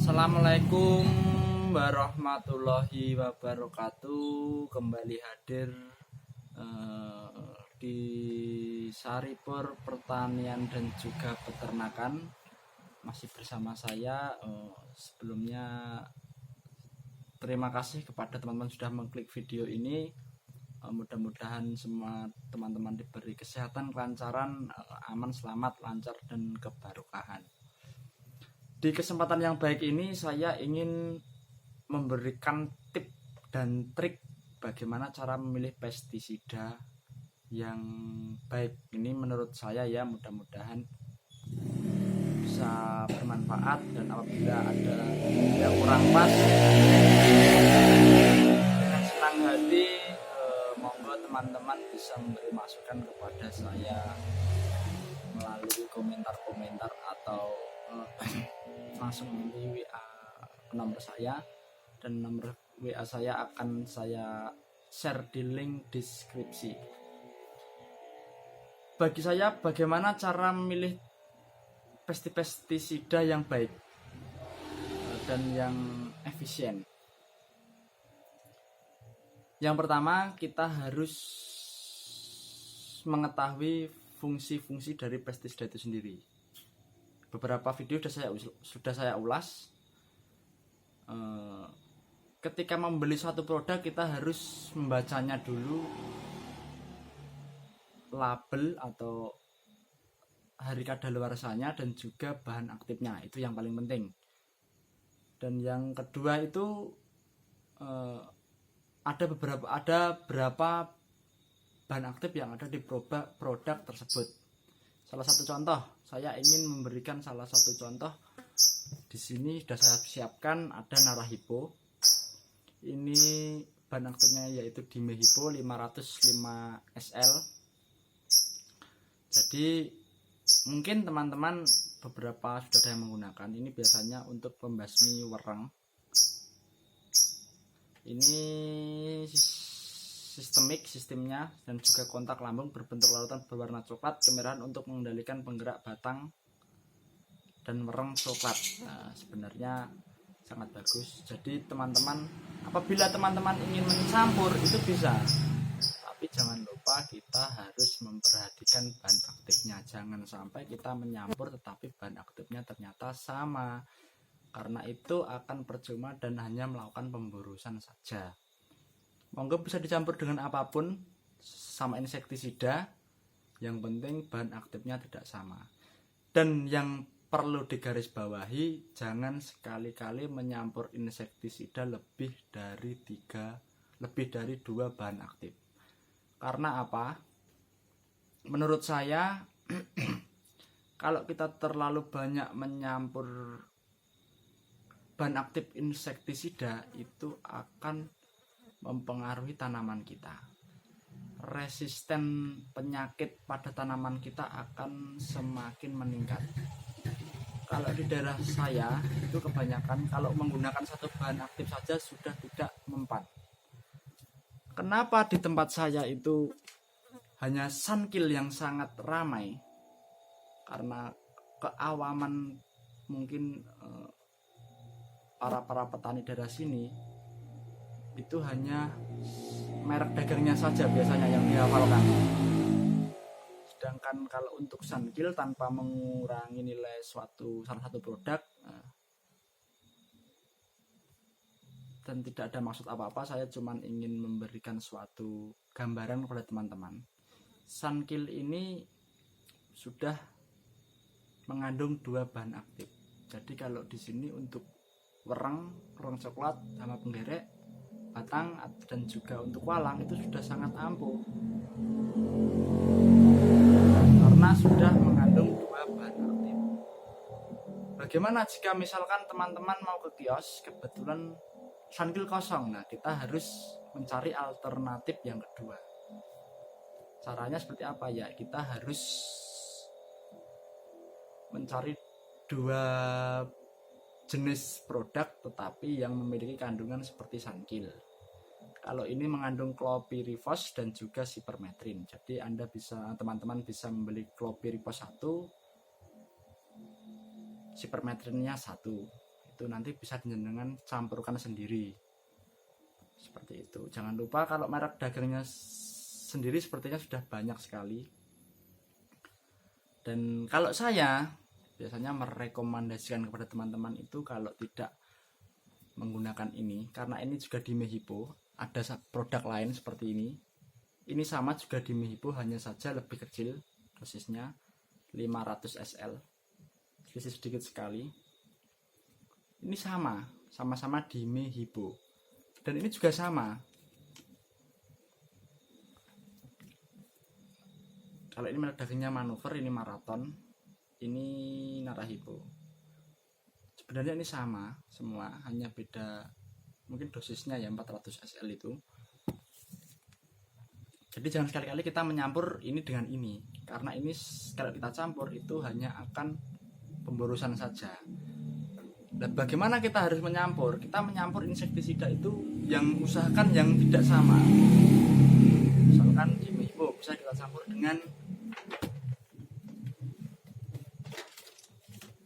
Assalamualaikum warahmatullahi wabarakatuh. Kembali hadir di Saripur Pertanian dan juga Peternakan. Masih bersama saya. Sebelumnya terima kasih kepada teman-teman sudah mengklik video ini. Mudah-mudahan semua teman-teman diberi kesehatan, kelancaran, aman, selamat, lancar, dan keberkahan. Di kesempatan yang baik ini saya ingin memberikan tip dan trik bagaimana cara memilih pestisida yang baik. Ini menurut saya ya, mudah-mudahan bisa bermanfaat, dan apabila ada yang kurang pas, dengan senang hati monggo teman-teman bisa memberi masukan kepada saya melalui komentar-komentar atau langsung di WA nomor saya, dan nomor WA saya akan saya share di link deskripsi. Bagi saya, bagaimana cara memilih pestisida yang baik dan yang efisien? Yang pertama, kita harus mengetahui fungsi-fungsi dari pestisida itu sendiri. Beberapa video sudah saya ulas. Ketika membeli suatu produk, kita harus membacanya dulu, label atau hari kadaluarsanya dan juga bahan aktifnya. Itu yang paling penting. Dan yang kedua itu ada berapa bahan aktif yang ada di produk tersebut. Salah satu contoh, saya ingin memberikan salah satu contoh. Di sini sudah saya siapkan, ada Narahipo. Ini bahan aktifnya yaitu Dimehipo 505 SL. Jadi mungkin teman-teman beberapa sudah ada yang menggunakan. Ini biasanya untuk pembasmi wereng. Ini sistemnya dan juga kontak lambung berbentuk larutan berwarna coklat kemerahan untuk mengendalikan penggerak batang dan wereng coklat. Nah, sebenarnya sangat bagus. Jadi teman-teman, apabila teman-teman ingin mencampur itu bisa, tapi jangan lupa kita harus memperhatikan bahan aktifnya. Jangan sampai kita menyampur tetapi bahan aktifnya ternyata sama, karena itu akan percuma dan hanya melakukan pemburusan saja. Monggo bisa dicampur dengan apapun sama insektisida, yang penting bahan aktifnya tidak sama. Dan yang perlu digarisbawahi, jangan sekali-kali menyampur insektisida lebih dari 2 bahan aktif. Karena apa? Menurut saya kalau kita terlalu banyak menyampur bahan aktif insektisida, itu akan mempengaruhi tanaman kita. Resisten penyakit pada tanaman kita akan semakin meningkat. Kalau di daerah saya itu kebanyakan kalau menggunakan satu bahan aktif saja sudah tidak mempan. Kenapa di tempat saya itu hanya Sunkil yang sangat ramai? Karena keawaman mungkin para petani daerah sini itu hanya merek dagangnya saja biasanya yang dihafalkan. Sedangkan kalau untuk Sunkil tanpa mengurangi nilai salah satu produk, dan tidak ada maksud apa-apa, saya cuma ingin memberikan suatu gambaran kepada teman-teman. Sunkil ini sudah mengandung 2 bahan aktif. Jadi kalau di sini untuk wereng coklat sama penggerek batang dan juga untuk walang itu sudah sangat ampuh, karena sudah mengandung 2 bahan aktif. Bagaimana jika misalkan teman-teman mau ke kios, kebetulan Sunkil kosong? Nah, kita harus mencari alternatif yang kedua. Caranya seperti apa ya? Kita harus mencari 2 jenis produk tetapi yang memiliki kandungan seperti Sunkil. Kalau ini mengandung clopyrifos dan juga sipermetrin. Jadi teman-teman bisa membeli clopyrifos 1, sipermetrinnya 1. itu nanti bisa dengan campurkan sendiri seperti itu. Jangan lupa kalau merek dagangnya sendiri sepertinya sudah banyak sekali, dan kalau saya biasanya merekomendasikan kepada teman-teman itu kalau tidak menggunakan ini, karena ini juga di Mehipo ada produk lain seperti ini sama juga di Mehipo, hanya saja lebih kecil dosisnya 500 SL, selisih sedikit sekali. Ini sama-sama di Mehipo, dan ini juga sama. Kalau ini merek dagingnya Manuver, ini Marathon, ini Narahipo. Sebenarnya ini sama semua, hanya beda mungkin dosisnya ya, 400 SL itu. Jadi jangan sekali-kali kita menyampur ini dengan ini, karena ini kalau kita campur itu hanya akan pemborosan saja. Dan bagaimana kita harus menyampur? Kita menyampur insektisida itu yang usahakan yang tidak sama. Misalkan di Mehipo bisa kita campur dengan,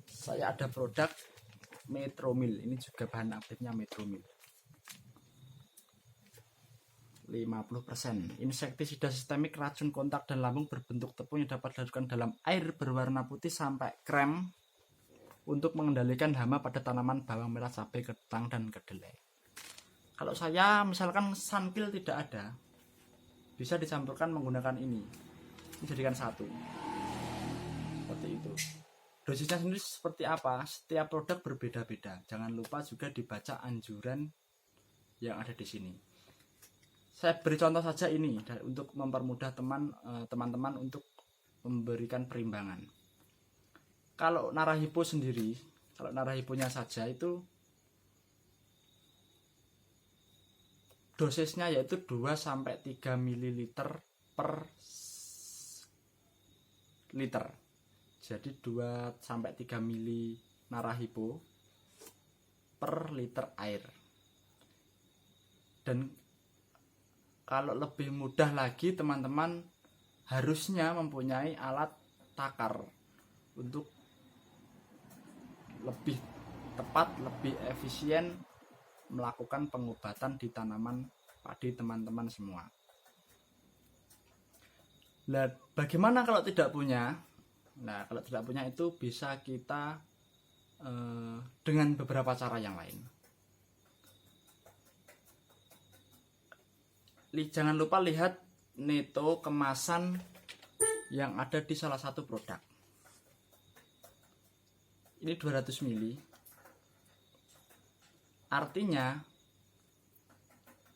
saya ada produk Metromil, ini juga bahan aktifnya Metromil 50%. Insektisida sistemik racun kontak dan lambung berbentuk tepung yang dapat dilarutkan dalam air berwarna putih sampai krem untuk mengendalikan hama pada tanaman bawang merah, cabai, ketang, dan kedelai. Kalau saya misalkan sunkill tidak ada, bisa dicampurkan menggunakan ini jadikan satu seperti itu. Dosisnya sendiri seperti apa? Setiap produk berbeda-beda. Jangan lupa juga dibaca anjuran yang ada di sini. Saya beri contoh saja ini untuk mempermudah teman-teman untuk memberikan perimbangan. Kalau Narahipo sendiri, kalau Narahiponya saja itu dosisnya yaitu 2-3 ml per liter. Jadi 2-3 ml Narahipo per liter air. Dan kalau lebih mudah lagi, teman-teman harusnya mempunyai alat takar untuk lebih tepat, lebih efisien melakukan pengobatan di tanaman padi teman-teman semua. Nah, bagaimana kalau tidak punya? Nah, kalau tidak punya itu bisa kita dengan beberapa cara yang lain. Jangan lupa lihat neto kemasan yang ada di salah satu produk. Ini 200 ml. Artinya,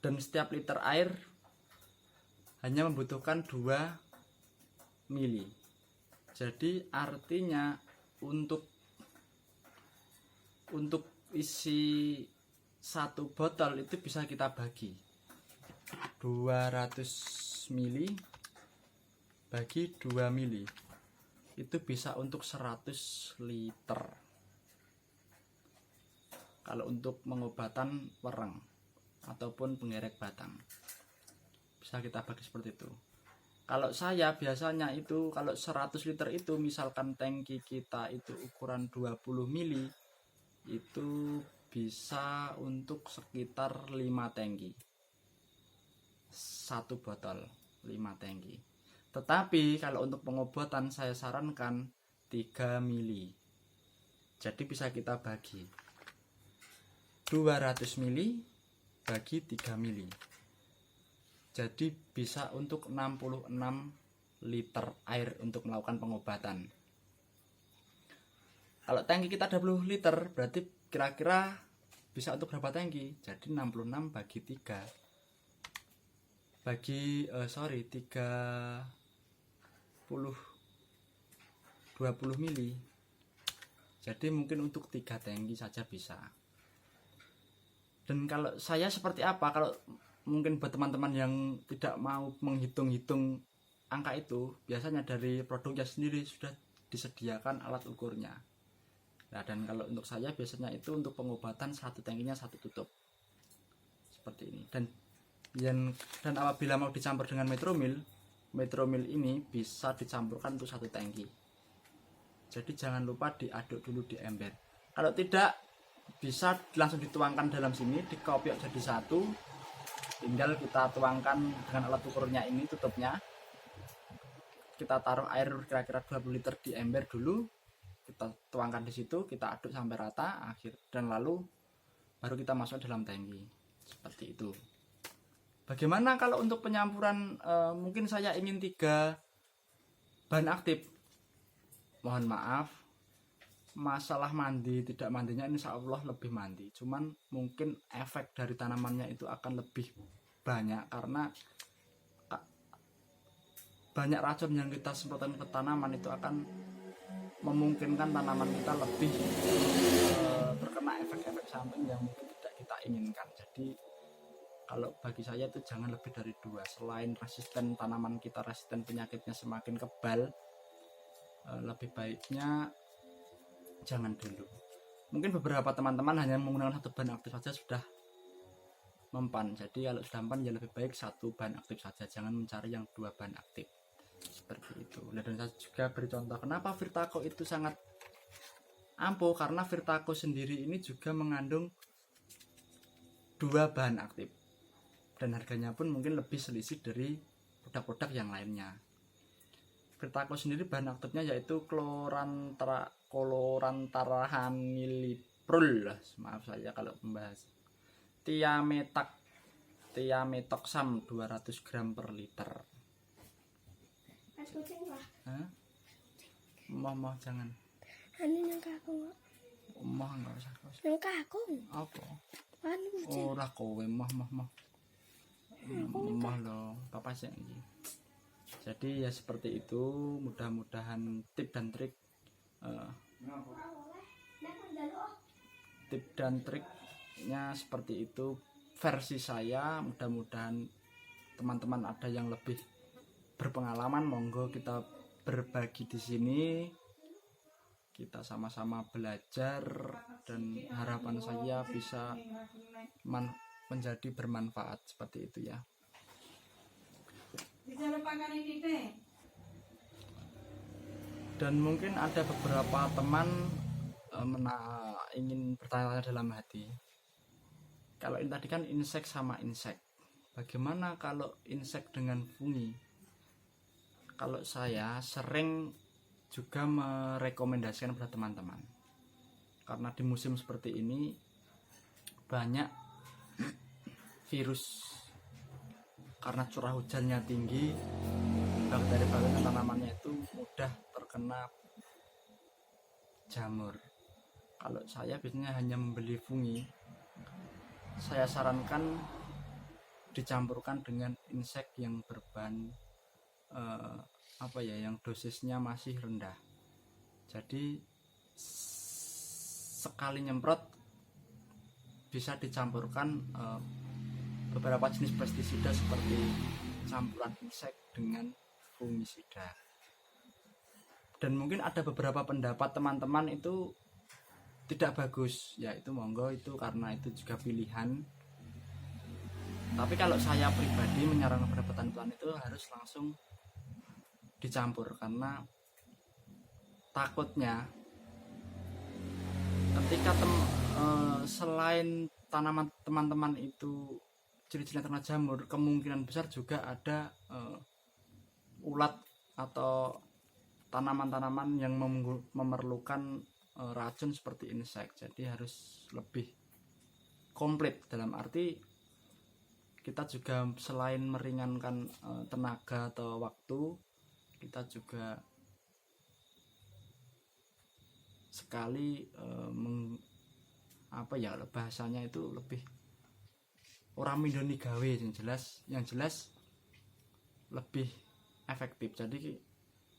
dan setiap liter air hanya membutuhkan 2 ml. Jadi artinya untuk isi satu botol itu bisa kita bagi 200 ml bagi 2 ml, itu bisa untuk 100 liter. Kalau untuk pengobatan wereng ataupun penggerek batang bisa kita bagi seperti itu. Kalau saya biasanya itu kalau 100 liter itu, misalkan tangki kita itu ukuran 20 ml, itu bisa untuk sekitar 5 tangki. Satu botol 5 tangki. Tetapi kalau untuk pengobatan saya sarankan 3 ml. Jadi bisa kita bagi 200 ml bagi 3 ml. Jadi bisa untuk 66 liter air untuk melakukan pengobatan. Kalau tangki kita 20 liter, berarti kira-kira bisa untuk berapa tangki? Jadi 66 bagi 3 bagi 20 mili. Jadi mungkin untuk 3 tangki saja bisa. Dan kalau saya seperti apa? Kalau mungkin buat teman-teman yang tidak mau menghitung-hitung angka itu, biasanya dari produknya sendiri sudah disediakan alat ukurnya. Nah, dan kalau untuk saya biasanya itu untuk pengobatan satu tangkinya satu tutup seperti ini. Dan apabila mau dicampur dengan Metromil ini bisa dicampurkan untuk satu tangki. Jadi jangan lupa diaduk dulu di ember. Kalau tidak, bisa langsung dituangkan dalam sini, dikopiok jadi satu. Tinggal kita tuangkan dengan alat ukurnya ini, tutupnya. Kita taruh air kira-kira 20 liter di ember dulu. Kita tuangkan di situ, kita aduk sampai rata, dan lalu baru kita masuk dalam tangki. Seperti itu. Bagaimana kalau untuk penyampuran? Mungkin saya ingin 3 bahan aktif. Mohon maaf, masalah mandi tidak mandinya insya Allah lebih mandi, cuman mungkin efek dari tanamannya itu akan lebih banyak karena banyak racun yang kita semprotkan ke tanaman itu akan memungkinkan tanaman kita lebih terkena efek-efek samping yang mungkin tidak kita inginkan. Jadi kalau bagi saya itu jangan lebih dari 2. Selain resisten tanaman kita, resisten penyakitnya semakin kebal, lebih baiknya jangan dulu. Mungkin beberapa teman-teman hanya menggunakan 1 bahan aktif saja sudah mempan. Jadi kalau sudah mempan ya lebih baik 1 bahan aktif saja, jangan mencari yang 2 bahan aktif. Seperti itu. Dan saya juga beri contoh kenapa Virtaco itu sangat ampuh, karena Virtaco sendiri ini juga mengandung 2 bahan aktif. Dan harganya pun mungkin lebih selisih dari produk-produk yang lainnya. Virtaco sendiri bahan aktifnya yaitu klorantarahaniprol, maaf saya kalau membahas, tiametoxam 200 gram per liter. Mah jangan. Anu yang kakung. Mah enggak usah. Yang kakung. Apa? Anu. Ora kowe mah. Mah lo, papa sih iki. Jadi ya seperti itu, mudah-mudahan tip dan triknya seperti itu versi saya. Mudah-mudahan teman-teman ada yang lebih berpengalaman, monggo kita berbagi di sini, kita sama-sama belajar, dan harapan saya bisa menjadi bermanfaat seperti itu ya. Dan mungkin ada beberapa teman ingin bertanya dalam hati, kalau ini tadi kan insek sama insek, bagaimana kalau insek dengan fungi? Kalau saya sering juga merekomendasikan pada teman-teman, karena di musim seperti ini banyak virus, karena curah hujannya tinggi, bakteri-bakteri tanamannya itu mudah terkena jamur. Kalau saya biasanya hanya membeli fungi, saya sarankan dicampurkan dengan insek yang berbahan yang dosisnya masih rendah. Jadi sekali nyemprot bisa dicampurkan beberapa jenis pestisida seperti campuran insek dengan fungisida. Dan mungkin ada beberapa pendapat teman-teman itu tidak bagus, ya itu monggo, itu karena itu juga pilihan. Tapi kalau saya pribadi menyarankan kepada petani itu harus langsung dicampur, karena takutnya ketika selain tanaman teman-teman itu ciri-ciri terkena jamur, kemungkinan besar juga ada ulat atau tanaman-tanaman yang memerlukan racun seperti insek. Jadi harus lebih komplit, dalam arti kita juga selain meringankan tenaga atau waktu, kita juga sekali bahasanya itu lebih orang mindoni gawe, yang jelas lebih efektif. Jadi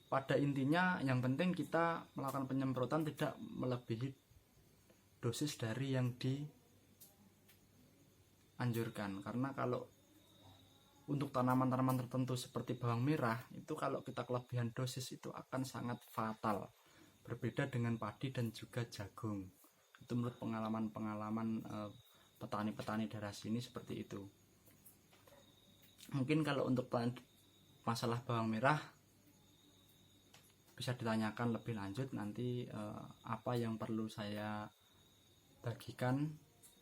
pada intinya yang penting kita melakukan penyemprotan tidak melebihi dosis dari yang dianjurkan, karena kalau untuk tanaman-tanaman tertentu seperti bawang merah itu kalau kita kelebihan dosis itu akan sangat fatal. Berbeda dengan padi dan juga jagung. Itu menurut pengalaman petani-petani daerah sini seperti itu. Mungkin kalau untuk masalah bawang merah bisa ditanyakan lebih lanjut nanti, apa yang perlu saya bagikan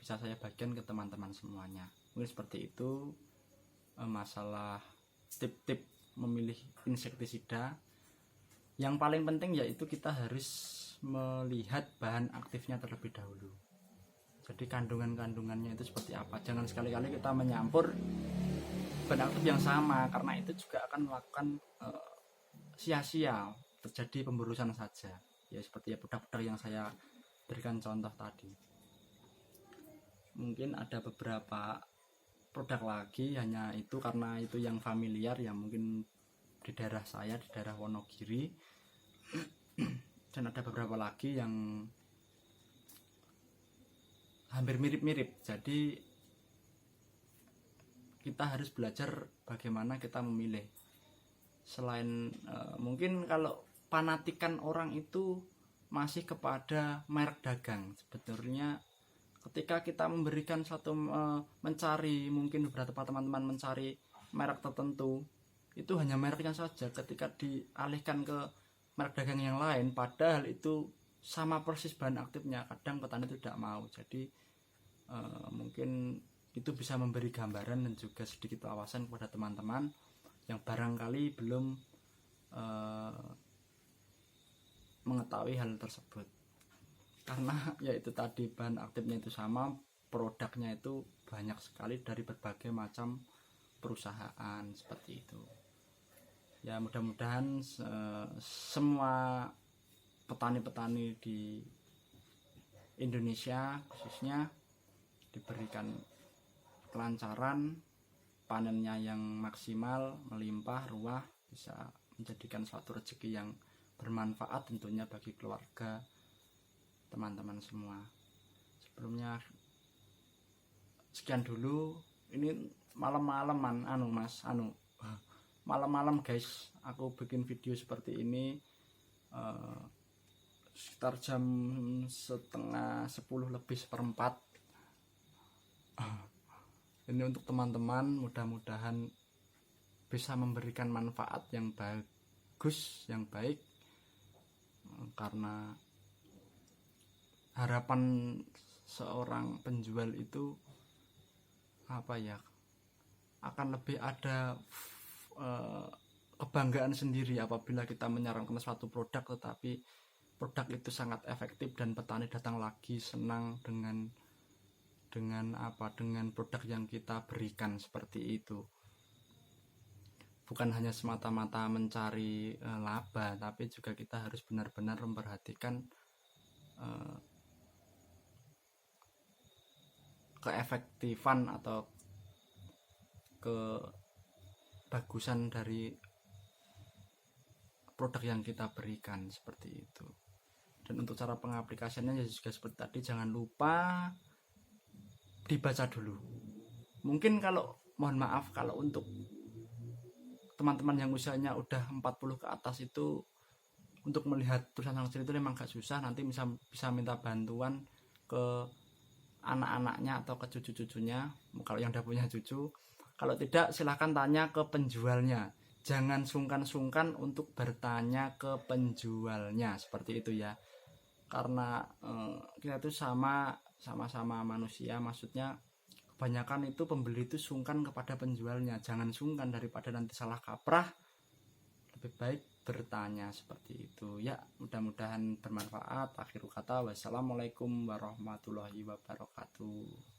ke teman-teman semuanya. Mungkin seperti itu masalah tip-tip memilih insektisida. Yang paling penting yaitu kita harus melihat bahan aktifnya terlebih dahulu. Jadi kandungannya itu seperti apa. Jangan sekali-kali kita menyampur bahan aktif yang sama, karena itu juga akan melakukan sia-sia, terjadi pemburusan saja. Ya seperti produk-produk yang saya berikan contoh tadi. Mungkin ada beberapa produk lagi, hanya itu karena itu yang familiar, yang mungkin di daerah saya, di daerah Wonogiri. Dan ada beberapa lagi yang hampir mirip-mirip. Jadi kita harus belajar bagaimana kita memilih. Selain mungkin kalau panatikan orang itu masih kepada merek dagang, sebetulnya ketika kita memberikan satu mencari, mungkin beberapa teman-teman mencari merek tertentu, itu hanya mereknya saja. Ketika dialihkan ke merek dagang yang lain, padahal itu sama persis bahan aktifnya, kadang petani tidak mau. Jadi mungkin itu bisa memberi gambaran dan juga sedikit wawasan kepada teman-teman yang barangkali belum mengetahui hal tersebut. Karena yaitu tadi bahan aktifnya itu sama, produknya itu banyak sekali dari berbagai macam perusahaan seperti itu. Ya mudah-mudahan semua petani-petani di Indonesia khususnya diberikan kelancaran, panennya yang maksimal, melimpah ruah, bisa menjadikan suatu rezeki yang bermanfaat tentunya bagi keluarga, teman-teman semua. Sebelumnya sekian dulu. Ini malam-malaman malam-malam guys, aku bikin video seperti ini sekitar jam 9:30 lebih 1:04. Ini untuk teman-teman, mudah-mudahan bisa memberikan manfaat yang bagus, yang baik, karena harapan seorang penjual itu akan lebih ada kebanggaan sendiri apabila kita menyarankan suatu produk, tetapi produk itu sangat efektif dan petani datang lagi senang dengan produk yang kita berikan seperti itu. Bukan hanya semata-mata mencari laba, tapi juga kita harus benar-benar memperhatikan keefektifan atau kebagusan dari produk yang kita berikan seperti itu. Dan untuk cara pengaplikasiannya juga seperti tadi, jangan lupa dibaca dulu. Mungkin mohon maaf kalau untuk teman-teman yang usianya udah 40 ke atas itu, untuk melihat tulisan kecil itu memang agak susah. Nanti bisa minta bantuan ke anak-anaknya atau ke cucu-cucunya kalau yang udah punya cucu. Kalau tidak, silahkan tanya ke penjualnya. Jangan sungkan-sungkan untuk bertanya ke penjualnya, seperti itu ya. Karena kita itu sama-sama manusia, maksudnya kebanyakan itu pembeli itu sungkan kepada penjualnya. Jangan sungkan, daripada nanti salah kaprah, lebih baik bertanya seperti itu ya. Mudah-mudahan bermanfaat. Akhir kata, wassalamualaikum warahmatullahi wabarakatuh.